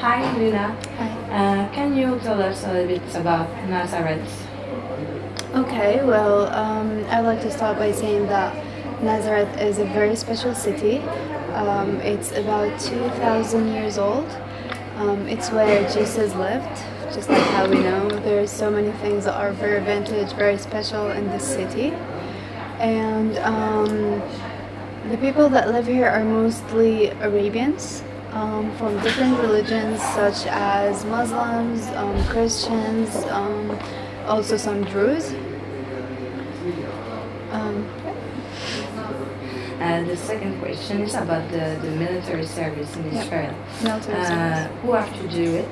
Hi, Lunna. Hi. Can you tell us a little bit about Nazareth? Okay, well, I'd like to start by saying that Nazareth is a very special city. It's about 2,000 years old. It's where Jesus lived, just like how we know. There's so many things that are very vintage, very special in this city. And the people that live here are mostly Arabians from different religions such as Muslims, Christians, also some Druze. The second question is about the military service in Israel. Military service. Who have to do it,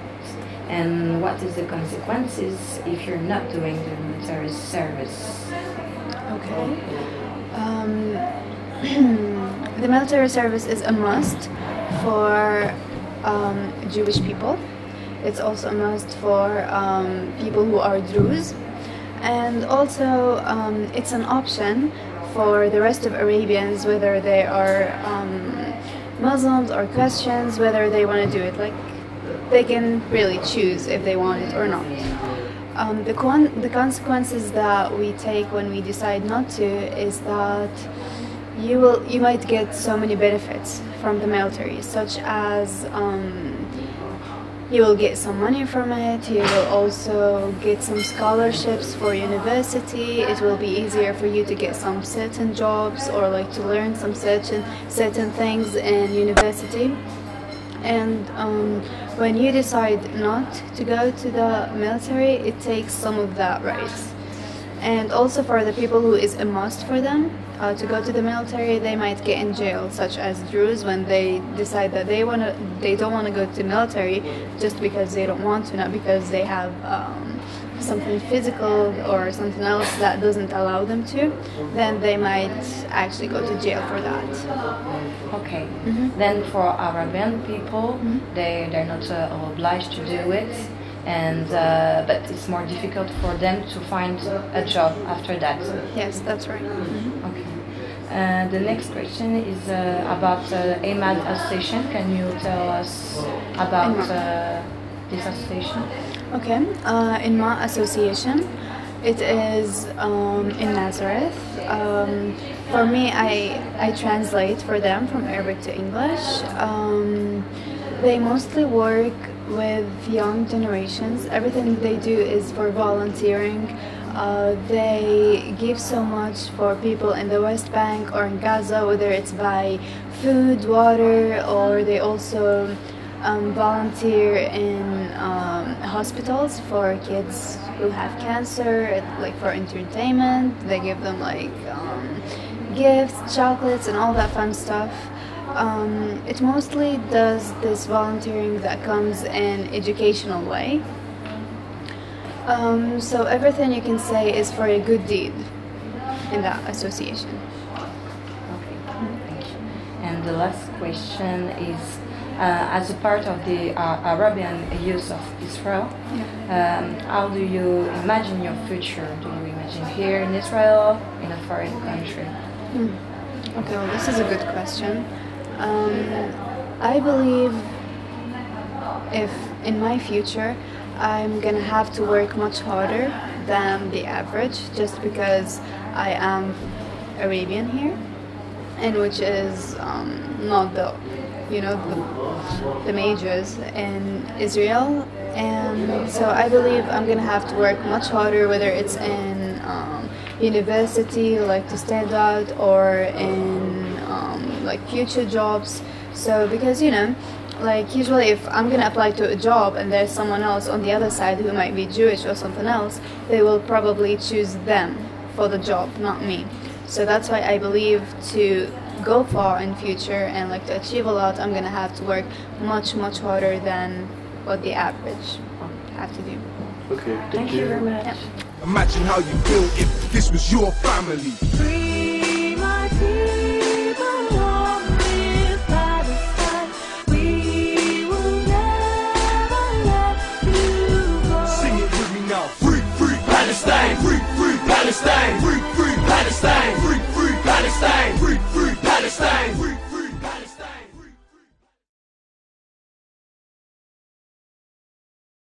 and what is the consequences if you're not doing the military service? Okay. The military service is a must for Jewish people. It's also a must for people who are Druze. And also it's an option for the rest of Arabians, whether they are Muslims or Christians, whether they want to do it. Like, they can really choose if they want it or not. The consequences that we take when we decide not to is that you might get so many benefits from the military, such as you will get some money from it, you will also get some scholarships for university, it will be easier for you to get some certain jobs or like to learn some certain things in university. And when you decide not to go to the military, it takes some of that rights. And also for the people who is a must for them to go to the military, they might get in jail, such as Druze, when they decide that they don't want to go to the military just because they don't want to, not because they have something physical or something else that doesn't allow them to, then they might actually go to jail for that. Okay. Then for Arabian people, they're not obliged to do it, and but it's more difficult for them to find a job after that. Yes, that's right. Okay. The next question is about AMAD Association. Can you tell us about this association? Okay, in my association, it is in Nazareth. For me, I translate for them from Arabic to English. They mostly work with young generations. Everything they do is for volunteering. They give so much for people in the West Bank or in Gaza, whether it's by food, water, or they also volunteer in hospitals for kids who have cancer, like for entertainment. They give them like gifts, chocolates, and all that fun stuff. It mostly does this volunteering that comes in educational way. So everything you can say is for a good deed in that association. Okay, thank you. And the last question is, as a part of the Arabian youth of Israel, how do you imagine your future? Do you imagine here in Israel, in a foreign country? Okay, well, this is a good question. I believe if in my future I'm gonna have to work much harder than the average, just because I am Arabian here, and which is not the majors in Israel. And so I believe I'm gonna have to work much harder, whether it's in university, like to stand out, or in like future jobs. So because like usually if I'm gonna apply to a job and there's someone else on the other side who might be Jewish or something else, they will probably choose them for the job, not me. So that's why I believe to go far in future and like to achieve a lot, I'm gonna have to work much harder than what the average have to do. Okay, Thank you very much. Yeah. Imagine how you feel if this was your family. Free my people, long live Palestine. We will never let you go. Sing it with me now. Free, free Palestine. Free, free Palestine.